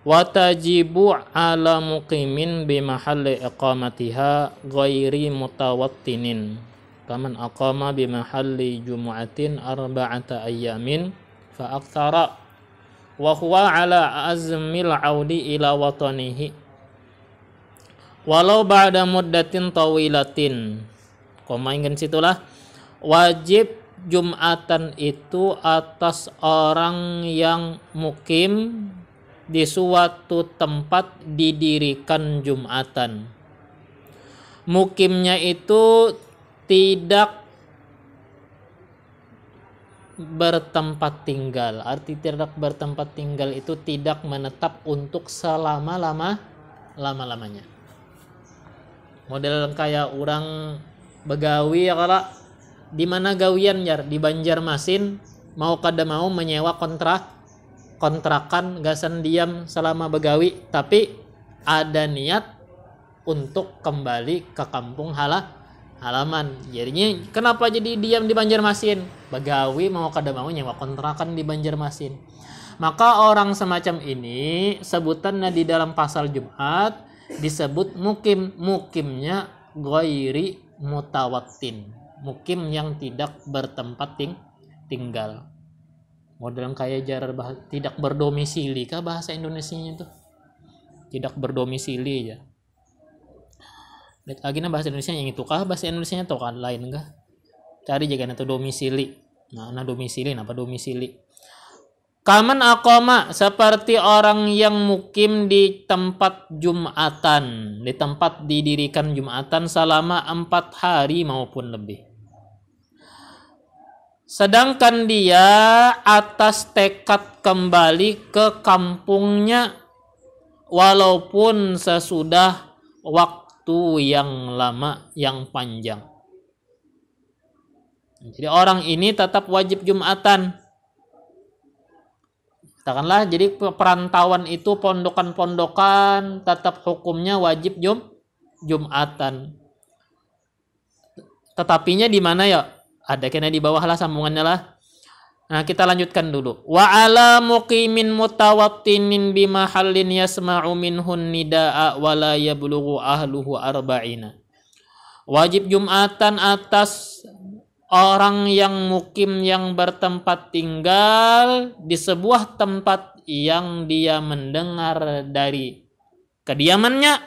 wa tajibu ala muqimin bi mahalli iqamatiha ghairi mutawattinin kaman aqama bi mahalli jumu'atin arba'ata ayyamin fa aktsara wa huwa ala azmil audi ila watanihi walau ba'da muddatin tawilatin. Ingat situlah, wajib Jumatan itu atas orang yang mukim di suatu tempat didirikan Jumatan. Mukimnya itu tidak bertempat tinggal. Arti tidak bertempat tinggal itu tidak menetap untuk selama-lamanya. Model kayak orang begawi ya, kalau di mana gawian jar di Banjarmasin, mau kada mau menyewa kontrakan gasan diam selama begawi, tapi ada niat untuk kembali ke kampung halaman. Jadinya kenapa jadi diam di Banjarmasin? Begawi mau kada mau nyewa kontrakan di Banjarmasin. Maka orang semacam ini sebutannya di dalam pasal Jumat disebut mukim. Mukimnya ghairi mutawattin, mukim yang tidak bertempat tinggal. Model kayak jarar tidak berdomisili kah bahasa Indonesianya itu? Tidak berdomisili ya. Lihat lagi bahasa Indonesia yang itu kah bahasa Indonesianya atau kan lain kah? Cari jaga itu domisili. Nah, domisili apa domisili? Kaman aqama, seperti orang yang mukim di tempat Jumatan, di tempat didirikan Jumatan selama 4 hari maupun lebih. Sedangkan dia atas tekad kembali ke kampungnya walaupun sesudah waktu yang lama, yang panjang. Jadi orang ini tetap wajib Jumatan. Katakanlah jadi perantauan itu pondokan-pondokan tetap hukumnya wajib Jumatan. Tetapinya di mana ya? Ada kena di bawah lah sambungannya lah. Nah, kita lanjutkan dulu. Wa ala muqimin mutawattinin bi mahallin yasma'u minhun nidaa wa la yablughu ahluhu arba'ina. Wajib Jumatan atas orang yang mukim yang bertempat tinggal di sebuah tempat yang dia mendengar dari kediamannya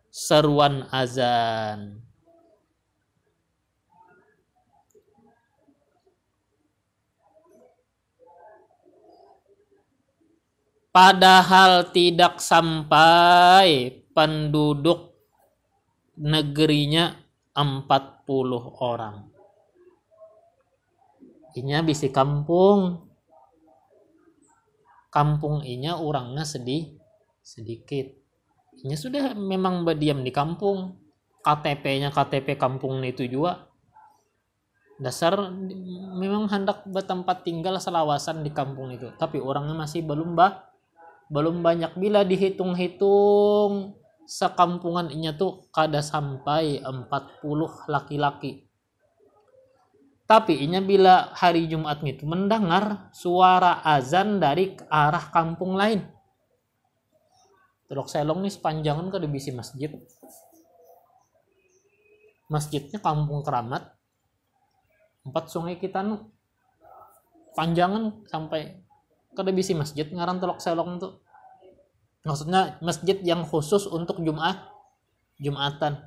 seruan azan. Padahal tidak sampai penduduk negerinya 40 orang. Inya bisi kampung inya orangnya sedikit. Inya sudah memang berdiam di kampung. KTP-nya KTP kampung itu juga. Dasar memang hendak bertempat tinggal selawasan di kampung itu. Tapi orangnya masih belum banyak. Bila dihitung-hitung sekampungan inya tuh kada sampai 40 laki-laki. Tapi inya bila hari Jumat itu mendengar suara azan dari arah kampung lain. Telok Selong nih sepanjangan kada bisi masjid. Masjidnya Kampung Keramat. 4 sungai kita nu panjangan sampai kada bisi masjid ngaran Telok Selong tuh. Maksudnya masjid yang khusus untuk Jumatan.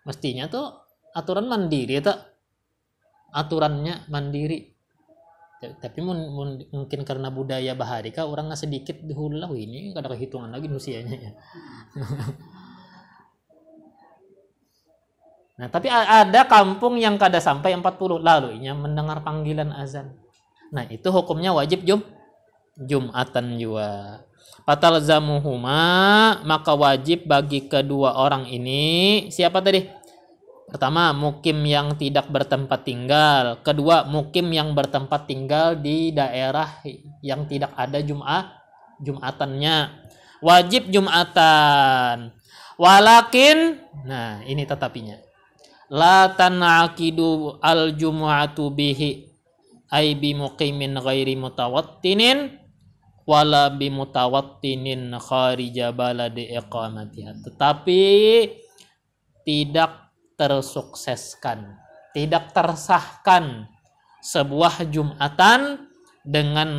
Mestinya tuh aturan mandiri tak? Aturannya mandiri. Tapi mungkin karena budaya baharika orangnya sedikit dihula ini kada kehitungan lagi usianya ya. Nah, tapi ada kampung yang kada sampai 40 lalu inya mendengar panggilan azan. Nah, itu hukumnya wajib Jumatan juga. Fatalzamuhuma, maka wajib bagi kedua orang ini. Siapa tadi? Pertama, mukim yang tidak bertempat tinggal. Kedua, mukim yang bertempat tinggal di daerah yang tidak ada Jumatannya. Wajib Jumatan. Walakin, nah ini tetapinya. La tan'aqidu al-jumu'atu bihi ay bi muqimin ghairi mutawattinin wala bimutawattinin kharija baladi iqamatiha, tetapi tidak tersukseskan, tidak tersahkan sebuah Jumatan dengan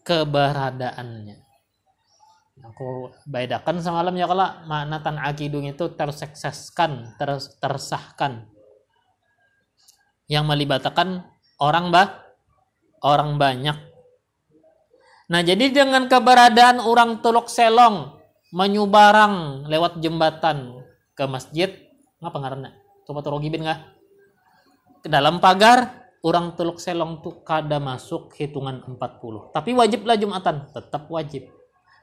keberadaannya. Aku bedakan semalam ya, kalau makna tan'aqidun itu tersukseskan, tersahkan, yang melibatkan orang banyak. Nah, jadi dengan keberadaan orang Tuluk Selong menyubarang lewat jembatan ke masjid, ngapa ngaranna? Coba torogibin nggak? Ke dalam pagar orang Tuluk Selong tuh kada masuk hitungan 40. Tapi wajiblah Jumatan, tetap wajib.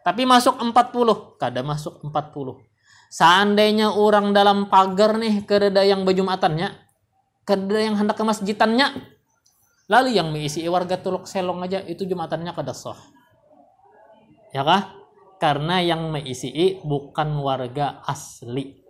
Tapi masuk 40, kada masuk 40. Seandainya orang dalam pagar nih kereda yang berjumatannya, kereda yang hendak ke masjidannya, lalu yang mengisi warga Tuluk Selong aja itu Jumatannya kada sah. Ya kah? Karena yang mengisi bukan warga asli.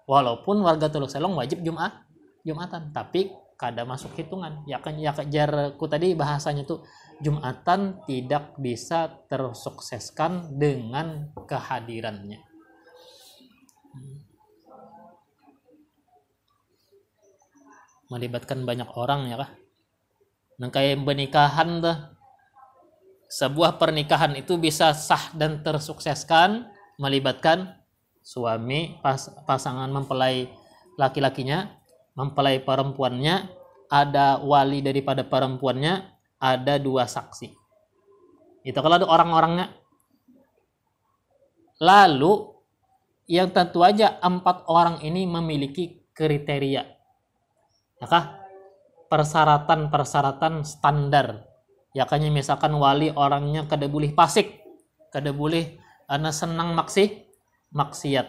Walaupun warga Tuluk Selong wajib Jumatan, tapi kada masuk hitungan. Ya kan, ya jarku tadi bahasanya tuh Jumatan tidak bisa tersukseskan dengan kehadirannya. Melibatkan banyak orang ya kah? Nah, kayak pernikahan tuh. Sebuah pernikahan itu bisa sah dan tersukseskan melibatkan suami, pasangan mempelai laki-lakinya, mempelai perempuannya, ada wali daripada perempuannya, ada 2 saksi. Itu kalau ada orang-orangnya. Lalu yang tentu aja 4 orang ini memiliki kriteria. Ya kah? Persyaratan standar. Ya kayaknya misalkan wali orangnya kada boleh fasik, kada boleh senang maksiat.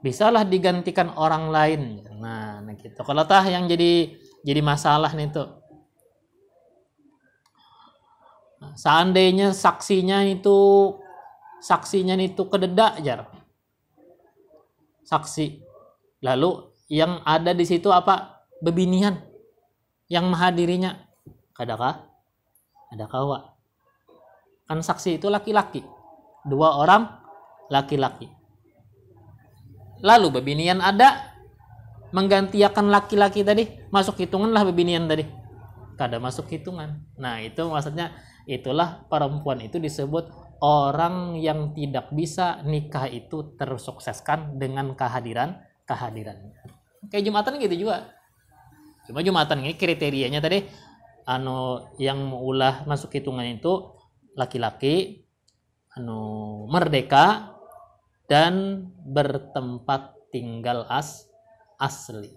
Bisalah digantikan orang lain. Nah gitu. Kalau tah yang jadi masalah nih tuh. Nah, seandainya saksinya itu kededak jar. Saksi. Lalu yang ada di situ apa? Bebinian. Yang menghadirinya kadakah? Ada kawa. Kan saksi itu laki-laki. 2 orang laki-laki. Lalu bebinian ada menggantikan laki-laki tadi, masuk hitungan lah bebinian tadi. Kada masuk hitungan. Nah, itu maksudnya itulah perempuan itu disebut orang yang tidak bisa nikah itu tersukseskan dengan kehadirannya. Kayak Jumatan gitu juga. Cuma Jumatan ini kriterianya tadi yang ulah masuk hitungan itu laki-laki, merdeka dan bertempat tinggal asli.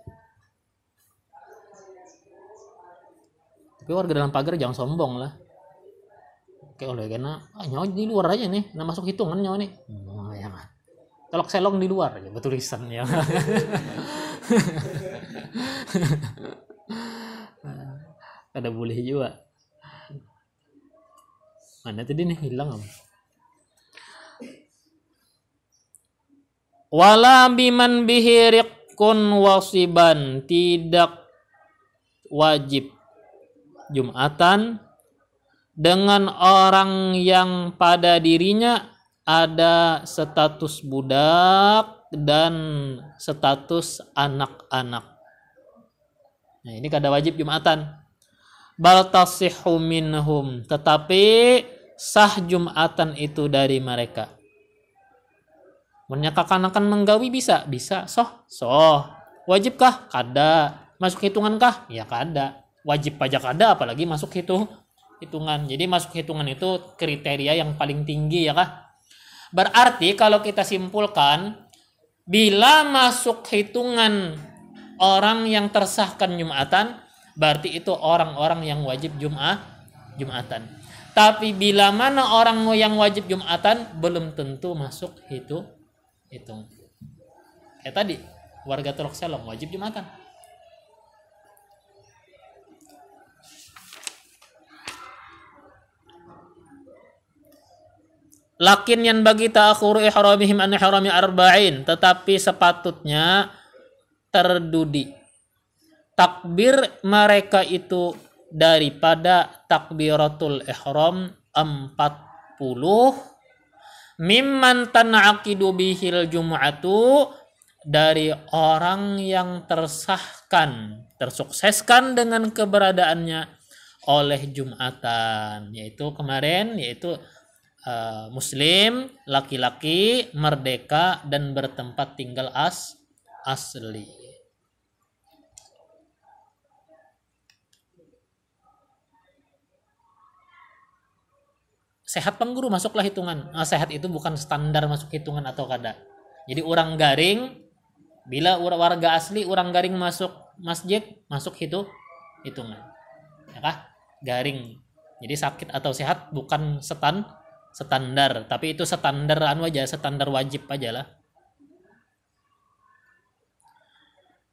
Tapi warga dalam pagar jangan sombong lah. Oke, oleh karena nyawa di luar aja nih, nah masuk hitungan nyawa nih. Jangan. Tuluk Selong di luar ya, betulisan ya. Ada boleh juga. Mana tadi nih hilang apa? Wala biman bihi riqqun wasiban, tidak wajib Jumatan dengan orang yang pada dirinya ada status budak dan status anak-anak. Nah, ini kada wajib Jumatan. Bal tasihhu minhum, tetapi sah Jumatan itu dari mereka. Menyakakan menggawi bisa, soh. Wajibkah? Kada. Masuk hitungankah? Ya kada. Wajib pajak kada, apalagi masuk hitungan. Jadi masuk hitungan itu kriteria yang paling tinggi ya kah? Berarti kalau kita simpulkan, bila masuk hitungan orang yang tersahkan Jumatan, berarti itu orang-orang yang wajib Jumatan. Tapi bila mana orang yang wajib Jumatan, belum tentu masuk hitung. Kayak tadi, warga Tuluk Selong wajib Jumatan. Lakin yang bagi ta'akhuru ihramihim an ihrami arba'in, tetapi sepatutnya terdudi takbir mereka itu daripada takbiratul ihram 40 mimman tan'aqidu bihil jum'atu dari orang yang tersukseskan dengan keberadaannya oleh Jumatan, yaitu kemarin muslim, laki-laki, merdeka dan bertempat tinggal asli. Sehat pengguru masuklah hitungan. Sehat itu bukan standar masuk hitungan atau kada. Jadi orang garing, bila warga asli orang garing masuk masjid, masuk hitungan. Ya kah? Garing. Jadi sakit atau sehat bukan standar, tapi itu standar standar wajib aja lah.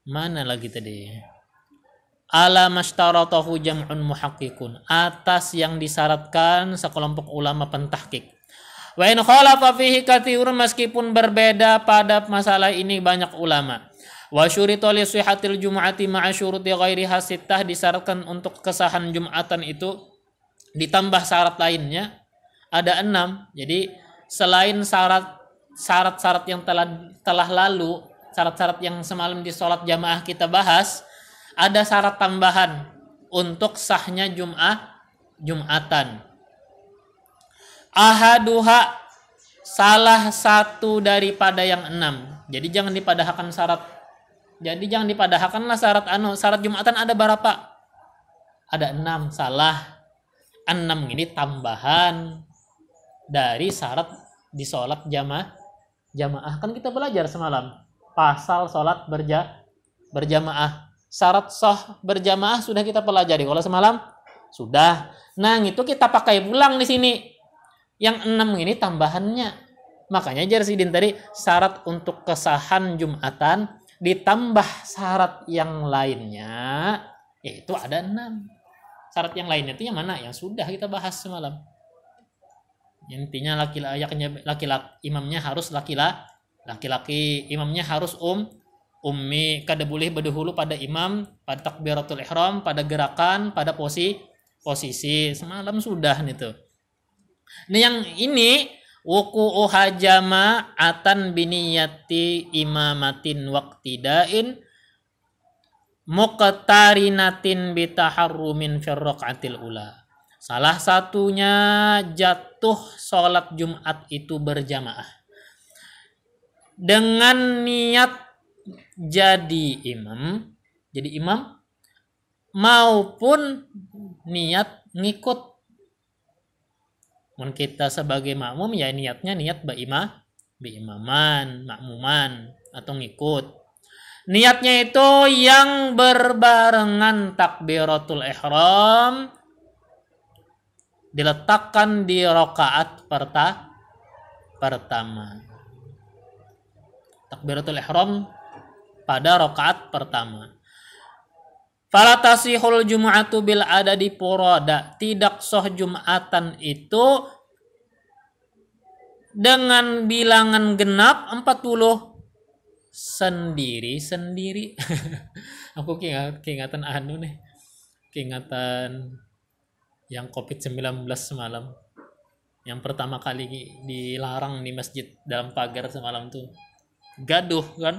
Mana lagi tadi? Ala mashtaratahu jam'un muhaqqiqun, atas yang disyaratkan sekelompok ulama pentahqiq. Wa in khalafa fihi katsirun, meskipun berbeda pada masalah ini banyak ulama. Wa syurita li sihhatil jum'ati ma'a syuruti ghairiha sittah, disyaratkan untuk kesahan Jumatan itu ditambah syarat lainnya ada 6. Jadi selain syarat-syarat yang telah lalu, syarat-syarat yang semalam di sholat jamaah kita bahas, ada syarat tambahan untuk sahnya Jumatan. Ahaduha, salah satu daripada yang 6. Jadi jangan dipadahkan syarat. Jadi jangan dipadahkanlah syarat Jumatan ada berapa? Ada 6, salah. 6 ini tambahan dari syarat di sholat jamaah. Kan kita belajar semalam pasal sholat berjamaah. Syarat sah berjamaah sudah kita pelajari kalau semalam sudah. Nah, itu kita pakai pulang di sini. Yang 6 ini tambahannya. Makanya Jarsidin tadi syarat untuk kesahan Jumatan ditambah syarat yang lainnya, yaitu ada 6. Syarat yang lainnya itu yang mana? Yang sudah kita bahas semalam. Intinya laki-laki imamnya harus laki-laki, imamnya harus ummi, kada boleh berdahulu pada imam, pada takbiratul ihram, pada gerakan, pada posisi. Semalam sudah itu. Nah yang ini wuqu'uha jama'atan biniyati imamatin waqtidain muqtarinatin bitaharrumin fir raqatil ula. Salah satunya jatuh sholat Jumat itu berjamaah dengan niat jadi imam maupun niat ngikut. Mun kita sebagai makmum ya niatnya niat beimaman, makmuman atau ngikut. Niatnya itu yang berbarengan takbiratul ihram diletakkan di rakaat pertama. Takbiratul ihram pada rakaat pertama. Fala tasihul jum'atu bil adadi furada, tidak sah Jumatan itu dengan bilangan genap 40 sendiri-sendiri. Aku keingatan keingatan yang COVID-19 semalam. Yang pertama kali dilarang di masjid dalam pagar semalam tuh. Gaduh kan?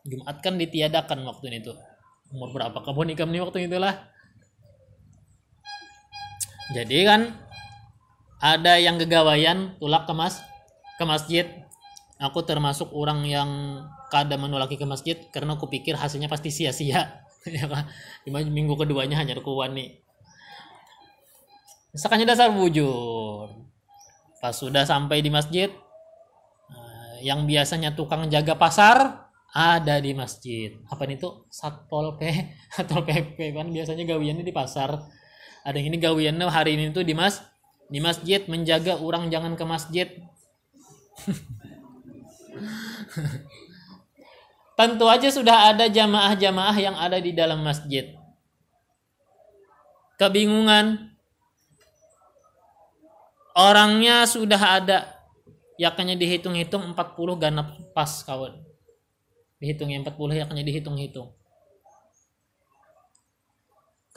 Jumat kan ditiadakan waktu itu. Umur berapa kamu nikah nih waktu itulah. Jadi kan ada yang gegawayan tulak ke masjid. Aku termasuk orang yang kada menulaki ke masjid karena aku pikir hasilnya pasti sia-sia. Ya kan? Minggu keduanya hanya kuwani. Misalkannya dasar bujur. Pas sudah sampai di masjid, yang biasanya tukang jaga pasar ada di masjid. Apa itu? Satpol PP kan biasanya gawiannya di pasar. Ada yang ini gawiannya hari ini tuh di masjid menjaga orang jangan ke masjid. Tentu aja sudah ada jamaah-jamaah yang ada di dalam masjid. Kebingungan. Orangnya sudah ada. Yaknya dihitung-hitung 40 ganap pas kawan. Dihitungnya 40 yaknya dihitung-hitung.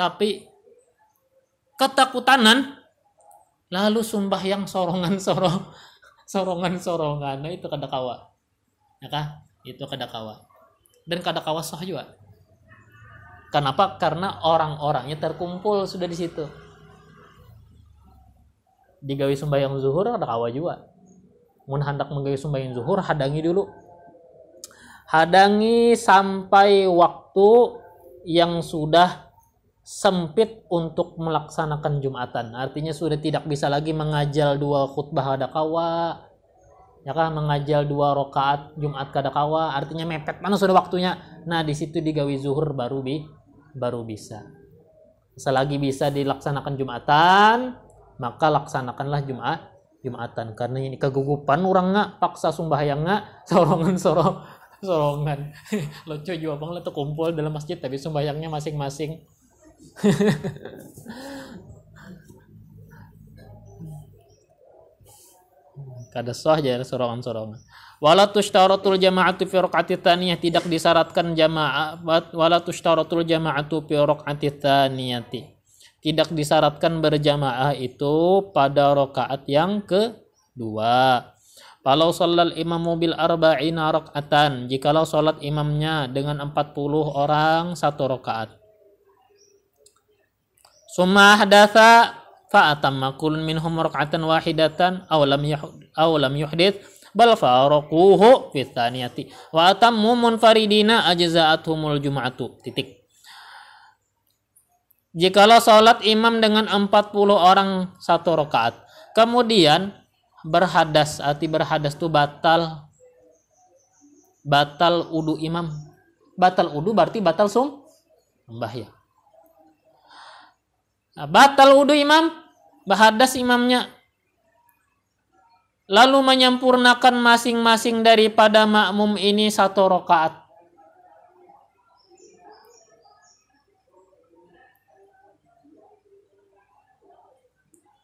tapi ketakutanan lalu sembahyang sorongan. Nah, itu kada kawa. Ya kah? Itu kada kawa. Dan kada kawa sah juga. Kenapa? Karena orang-orangnya terkumpul sudah di situ. Digawi sembahyang zuhur kada kawa juga. Mun hendak menggawi sembahyang zuhur, hadangi dulu. Hadangi sampai waktu yang sudah sempit untuk melaksanakan Jumatan. Artinya sudah tidak bisa lagi mengajal 2 khutbah kada kawa. Ya kan, mengajal 2 rakaat Jumat kada kawa. Artinya mepet mana sudah waktunya. Nah, di situ digawi zuhur baru bisa. Selagi bisa dilaksanakan Jumatan, maka laksanakanlah Jumatan. Karena ini kegugupan orang nggak paksa sembahyang nggak sorongan. Lucu juga bang lah tuh kumpul dalam masjid tapi sembahyangnya masing-masing. Kada sah aja sorongan. Wala tushtaratul jama'atu fi raq'ati tsaniyah, tidak disyaratkan jamaah. Wala tushtaratul jama'atu fi raq'ati tsaniyati, tidak disyaratkan berjamaah itu pada rakaat yang kedua. Kalau shallal imamu bil arba'ina raq'atan, jikalau salat imamnya dengan 40 orang 1 rakaat. Summa hadatsa fa atamma kullun minhum raq'atan wahidatan aw lam yuhdits bal faraquhu fi tsaniyati wa atammu munfaridina ajza'athumul jum'atu. Jikalau salat imam dengan 40 orang 1 rakaat, kemudian berhadas, arti berhadas itu batal wudu imam. Batal wudu berarti batal sembahyang. Nah, batal wudu imam, berhadas imamnya, lalu menyempurnakan masing-masing daripada makmum ini 1 rakaat.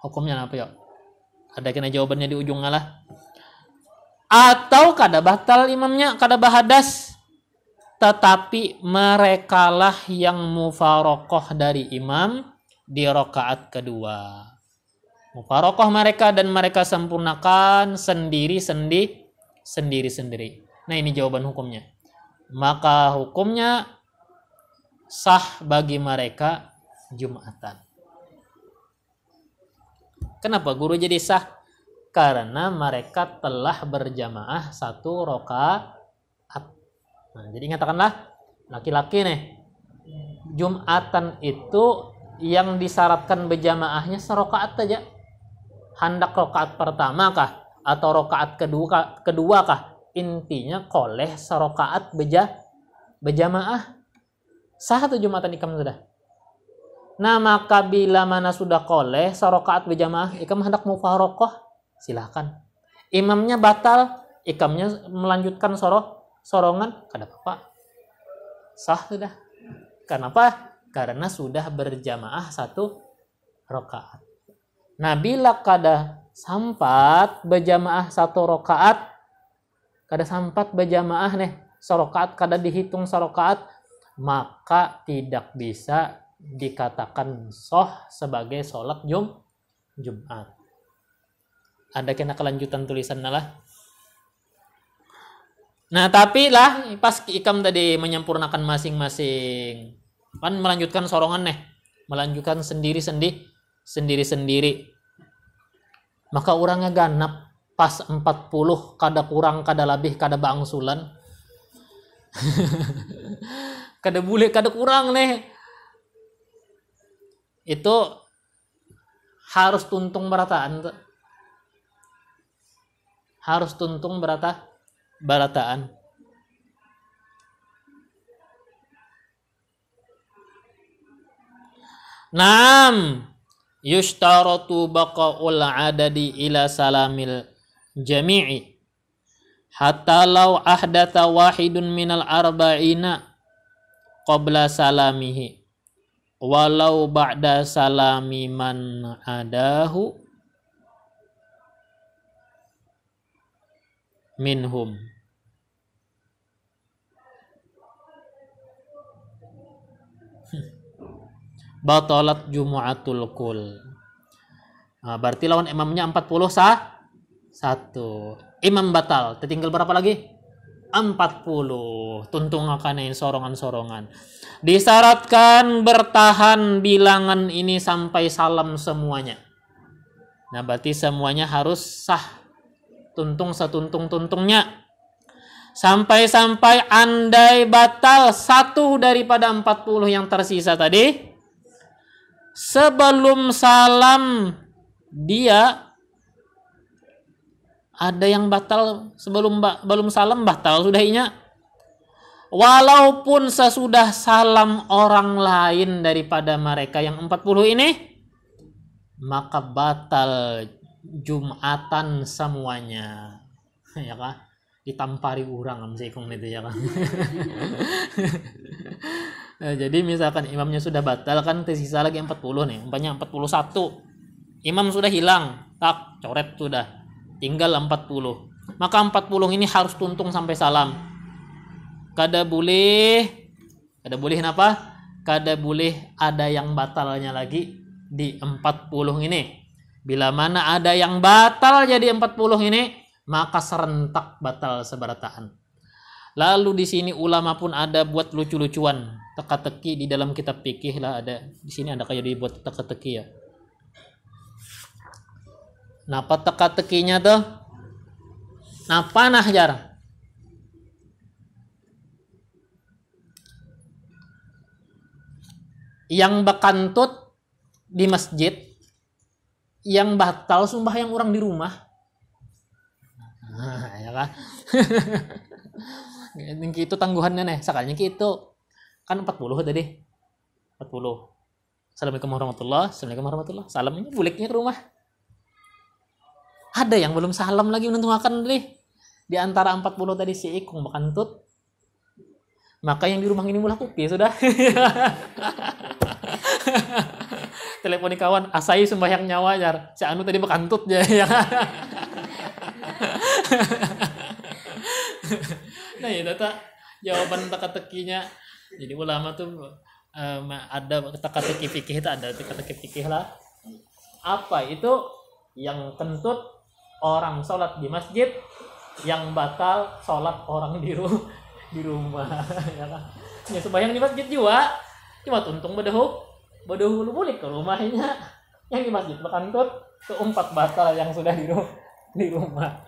Hukumnya apa ya? Ada kena jawabannya di ujung ngalah. Atau kada batal imamnya, kada bahadas, tetapi merekalah yang mufarokoh dari imam di rakaat kedua. Mufarokoh mereka dan mereka sempurnakan sendiri-sendiri. Nah, ini jawaban hukumnya. Maka hukumnya sah bagi mereka Jumatan. Kenapa guru jadi sah? Karena mereka telah berjamaah 1 rakaat. Nah, jadi katakanlah laki-laki nih, Jumatan itu yang disyaratkan berjamaahnya 1 rakaat saja. Hendak rakaat pertama kah atau rakaat kedua kah? Intinya koleh 1 rakaat berjamaah. Sah atau Jumatan ikam sudah? Nah, maka bila mana sudah koleh 1 rakaat berjamaah, ikam hendak mufarokoh, silahkan. Imamnya batal, ikamnya melanjutkan sorongan, kada apa-apa. Sah sudah. Kenapa? Karena sudah berjamaah 1 rakaat. Nah, bila kada sampat berjamaah 1 rakaat, kada sampat berjamaah nih 1 rakaat, kada dihitung 1 rakaat, maka tidak bisa dikatakan sah sebagai sholat Jumat. Ada kena kelanjutan tulisan lah. Nah, tapi lah pas ikam tadi menyempurnakan masing-masing, kan melanjutkan sorongan nih, melanjutkan sendiri-sendiri, maka orangnya ganap pas 40, kada kurang, kada lebih, kada bangsulan. Kada boleh, kada kurang nih. Itu harus tuntung berataan. Harus tuntung berataan. Naam, yushtaratu baqa'ul adadi ila salamil jami'i hatta law ahdatha wahidun minal arba'ina qabla salamihi walau ba'da salami man adahu minhum. batalat jumu'atul kul. Nah, berarti lawan imamnya 40 satu. Imam batal. Tertinggal berapa lagi? 40. Tuntung akan sorongan-sorongan. Disyaratkan bertahan bilangan ini sampai salam semuanya. Nah, berarti semuanya harus sah. Tuntung setuntung-tuntungnya. Sampai-sampai andai batal satu daripada 40 yang tersisa tadi, sebelum salam dia ada yang batal belum salam batal sudahnya. Walaupun sesudah salam orang lain daripada mereka yang 40 ini, maka batal Jumatan semuanya. Ya kan? Ditampari orang amsekong itu ya kan. Nah, jadi misalkan imamnya sudah batal kan tersisa lagi 40 nih. Umpamanya 41. Imam sudah hilang, tak coret sudah. Tinggal 40. Maka 40 ini harus tuntung sampai salam. Kada boleh kenapa? Kada boleh ada yang batalnya lagi di 40 ini. Bila mana ada yang batal jadi 40 ini, maka serentak batal seberataan. Lalu di sini ulama pun ada buat lucu-lucuan, teka-teki di dalam kitab fikih lah ada. Di sini ada kayak dibuat teka-teki ya. Napa teka-tekinya tuh? Napa nah jar? Yang bekantut di masjid, yang batal sembahyang orang di rumah. Nah, ya kan? Itu tangguhannya nih. Sekalinya gitu. Kan 40 tadi. 40. Assalamualaikum warahmatullahi. Assalamualaikum warahmatullahi. Salamnya buliknya ke rumah. Ada yang belum salam lagi menentu akan deh. Di antara 40 tadi si ikung bekantut. Maka yang di rumah ini mulai kopi sudah. Teleponi kawan, asai sembahyang nyawa jar. Si anu tadi bekantut ya. Nah, itu tak jawaban teka-tekinya. Jadi ulama tuh ada teka-teki fikih, itu ada teka-teki fikih lah. Apa itu yang kentut orang sholat di masjid, yang batal sholat orang di rumah. Ya kan? Ya sembahyang di masjid juga, cuma tuntung bedahu lu balik ke rumahnya. Yang di masjid bekantut keempat batal yang sudah di rumah.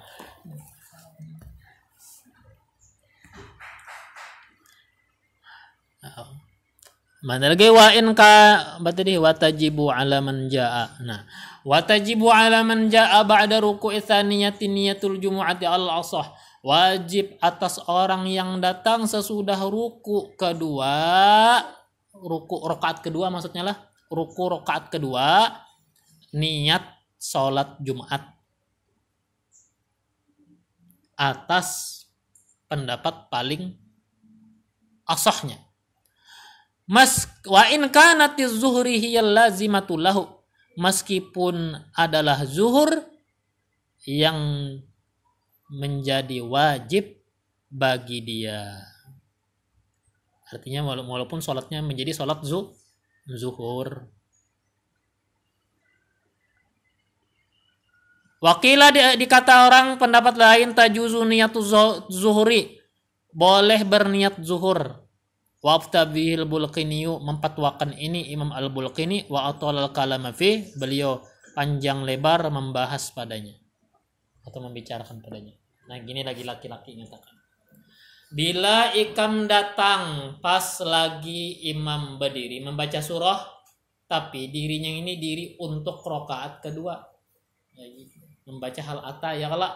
Mana lagi wa in ka batadi watajibu ala man jaa. Nah, watajibu ala man jaa ba'da ruku'i tsaniyati niyatul jumu'ati al-asah. Wajib atas orang yang datang sesudah ruku rakaat kedua maksudnya lah, ruku rakaat kedua niat salat Jumat atas pendapat paling asahnya. Wa in kanatiz zuhri hiyal lazimatu lahu, meskipun adalah zuhur yang menjadi wajib bagi dia. Artinya walaupun sholatnya menjadi sholat zuhur. Wakila dikata orang pendapat lain tajuzu niyatu zuhuri, boleh berniat zuhur. Waftabihil Bulqiniyu, mempatwakan ini Imam Al-Bulqini, wa atalal kalama fi, beliau panjang lebar membahas padanya atau membicarakan padanya. Nah, gini lagi laki-laki nyatakan. Bila ikam datang pas lagi imam berdiri membaca surah, tapi dirinya ini diri untuk rakaat kedua. Ya, gitu. Membaca hal ata ya kalau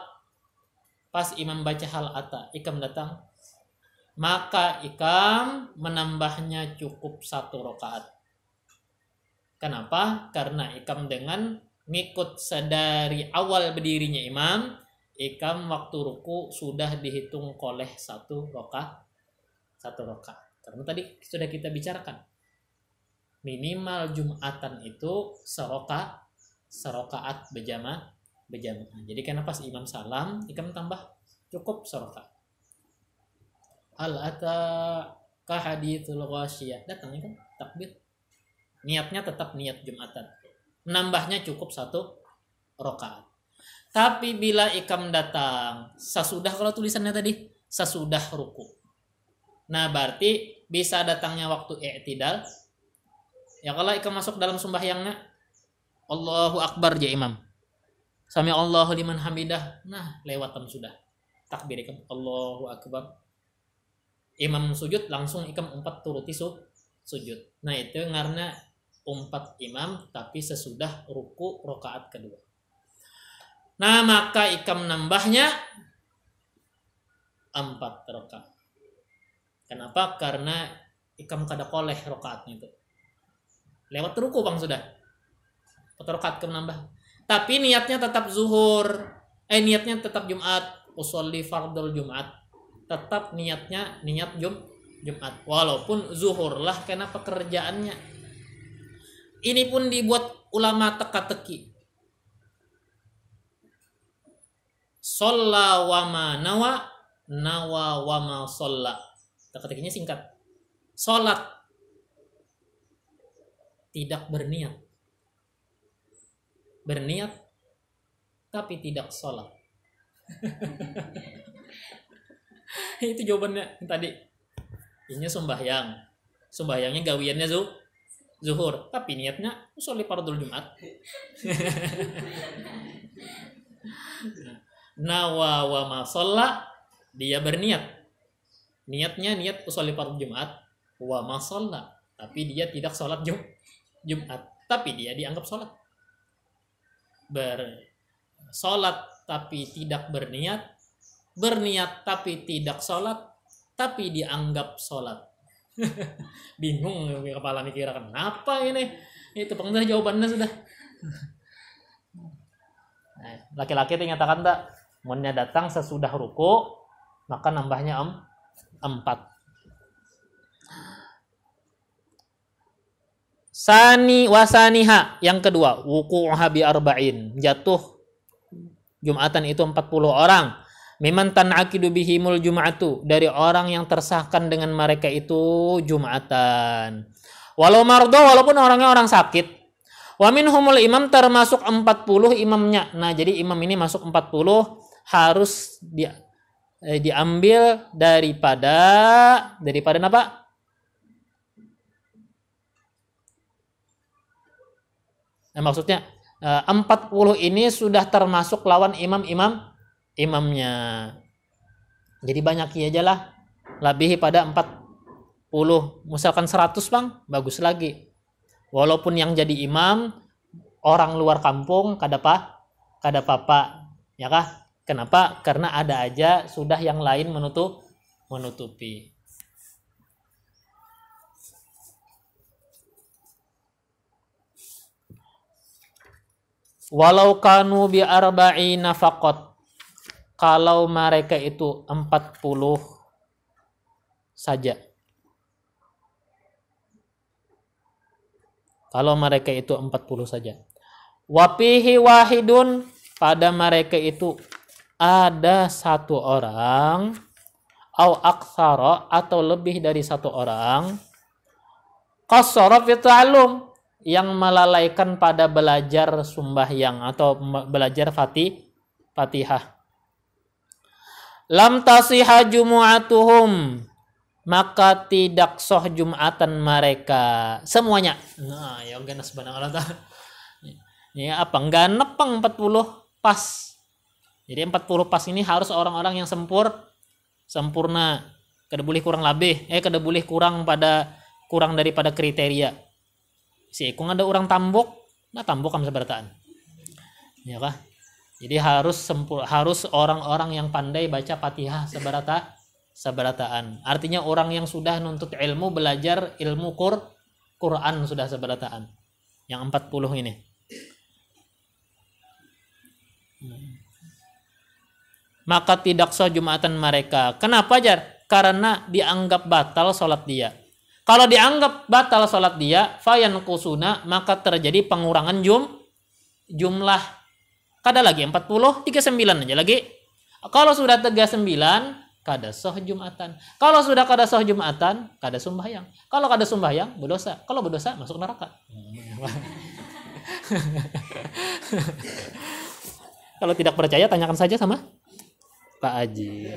pas imam baca hal ata, ikam datang, maka ikam menambahnya cukup 1 rakaat. Kenapa? Karena ikam dengan ngikut sedari awal berdirinya imam, ikam waktu ruku sudah dihitung oleh 1 rakaat. Karena tadi sudah kita bicarakan, minimal Jumatan itu serokaat berjamaah. Jadi karena pas imam salam, ikam tambah cukup serokaat. Al-ata ka hadithul ghasyiyah, datangnya kan takbir. Niatnya tetap niat Jumatan. Nambahnya cukup 1 rakaat. Tapi bila ikam datang sesudah, kalau tulisannya tadi sesudah ruku. Nah, berarti bisa datangnya waktu i'tidal. Ya kalau ikam masuk dalam sembahyangnya Allahu Akbar ya imam. Sami Allahu liman hamidah. Nah, lewatan sudah. Takbir ikam Allahu Akbar. Imam sujud langsung ikam 4 turuti sujud. Nah, itu karena 4 imam tapi sesudah ruku rakaat kedua. Nah, maka ikam nambahnya 4 rakaat. Kenapa? Karena ikam kada koleh rakaatnya itu. Lewat ruku bang sudah. 4 rakaat ikam nambah. Tapi niatnya tetap zuhur. Niatnya tetap Jumat. Usolli fardul Jumat. Tetap niatnya niat Jumat. Walaupun zuhur lah karena pekerjaannya. Ini pun dibuat ulama teka-teki. Sholla wa ma nawa, nawa wa ma sholla. Teka-tekinya singkat. Sholat tidak berniat. Berniat tapi tidak sholat. Itu jawabannya tadi. Ini sembahyang. Sembahyangnya gawiannya zuhur, tapi niatnya sholli fardul Jumat. Nawa wa ma sholla, dia berniat. Niatnya niat sholli fardul Jumat wa ma sholla, tapi dia tidak sholat Jumat, tapi dia dianggap sholat. Sholat tapi tidak berniat, berniat tapi tidak sholat, tapi dianggap sholat. Bingung kepala mikir kenapa ini. Itu pengen jawabannya sudah. Laki-laki dinyatakan tak munnya datang sesudah ruku maka nambahnya 4. Sani wasaniha, yang kedua wuqu'uha bi arba'in, jatuh Jumatan itu 40 orang. Miman tan'aqidu bihimul jum'atu, dari orang yang tersahkan dengan mereka itu Jumatan. Walau mardo, walaupun orangnya orang sakit. Wa minhumul imam, termasuk 40 imamnya. Nah, jadi imam ini masuk 40 harus diambil daripada apa? Nah, maksudnya 40 ini sudah termasuk lawan imamnya. Jadi banyak aja lah. Lebih pada 40. Misalkan 100 bang, bagus lagi. Walaupun yang jadi imam orang luar kampung kada apa-apa, ya kah? Kenapa? Karena ada aja sudah yang lain menutupi. Walau kanu bi arba'ina faqat, kalau mereka itu 40 saja. Kalau mereka itu 40 saja. Wapihi wahidun, pada mereka itu ada 1 orang, au aktsara, atau lebih dari 1 orang, qassara fi ta'allum, yang melalaikan pada belajar sembahyang atau belajar Fatihah. Lam tasihha jumu'atuhum, maka tidak sah Jumatan mereka semuanya. Nah, ya ganas banget lah. Ya apa enggak nepang 40 pas. Jadi 40 pas ini harus orang-orang yang sempurna. Kada boleh kurang lebih, kada boleh kurang daripada kriteria. Kung ada orang tambok, nah tambok kan seberataan. Ya kah? Jadi harus orang-orang yang pandai baca Fatihah seberataan. Artinya orang yang sudah nuntut ilmu, belajar ilmu Quran sudah seberataan. Yang 40 ini. Maka tidak sah Jumatan mereka. Kenapa, Jar? Karena dianggap batal sholat dia. Kalau dianggap batal sholat dia, fayan kusuna, maka terjadi pengurangan jumlah. Kada lagi 40, 39 aja lagi. Kalau sudah 39, kada soh Jumatan. Kalau sudah kada soh Jumatan, kada sembahyang. Kalau kada sembahyang, berdosa. Kalau berdosa, masuk neraka. Kalau tidak percaya, tanyakan saja sama Pak Haji.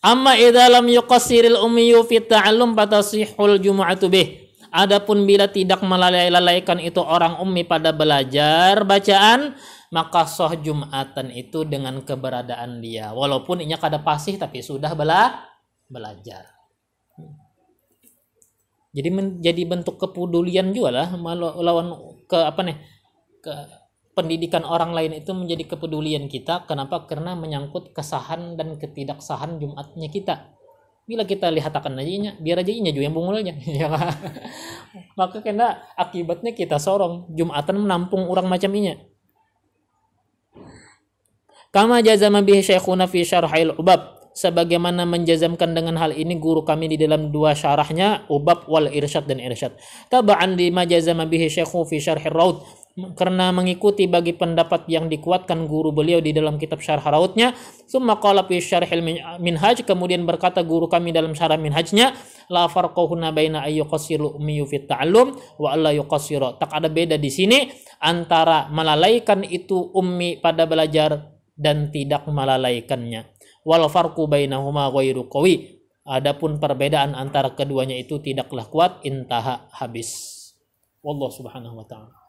Amma idza lam yuqassiril ummiyu fi ta'allum fatasihul jumu'atu bih. Adapun bila tidak melalaikan itu orang ummi pada belajar bacaan, maka soh Jumatan itu dengan keberadaan dia. Walaupun inya kada pasih tapi sudah belajar. Jadi menjadi bentuk kepedulian juga lah lawan ke pendidikan orang lain itu menjadi kepedulian kita. Kenapa? Karena menyangkut kesahan dan ketidaksahan Jumatnya kita. Bila kita lihat akan aja biar aja inya juga yang bungulnya. Ya kan? Maka kena akibatnya kita sorong Jumatan menampung orang macam inya. Kama jazama bihi syekhuna fi syarhil ubab. Sebagaimana menjazamkan dengan hal ini guru kami di dalam dua syarahnya Ubab wal Irsyad dan Irsyad. Taba'an lima jazama bihi syekhu fi syarhir raud. Karena mengikuti bagi pendapat yang dikuatkan guru beliau di dalam kitab syarh raudnya. Summa qala fi syarhil minhaj, kemudian berkata guru kami dalam syarah minhajnya, la farqahuna baina ay yuqassiru ummiyu fit ta'allum wa alla yuqassiru. Tak ada beda di sini antara melalaikan itu ummi pada belajar dan tidak melalaikannya. Wal farqu bainahuma ghairu qawi. Adapun perbedaan antara keduanya itu tidaklah kuat, intaha, habis. Wallahu subhanahu wa ta'ala.